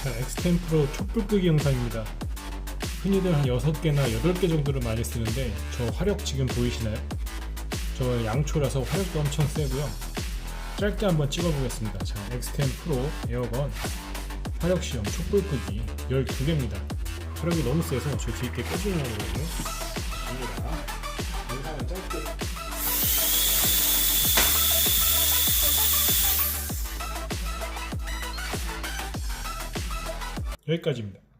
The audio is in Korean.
자, 엑스텐 프로 촛불 끄기 영상입니다. 흔히들 한 6개나 8개 정도를 많이 쓰는데 저 화력 지금 보이시나요? 저 양초라서 화력도 엄청 세고요. 짧게 한번 찍어보겠습니다. 자, 엑스텐 프로 에어건 화력 시험 촛불 끄기 12개입니다. 화력이 너무 세서 저 뒤에 꺼지는 거거든요. 갑니다. 영상은 짧게. 여기까지입니다.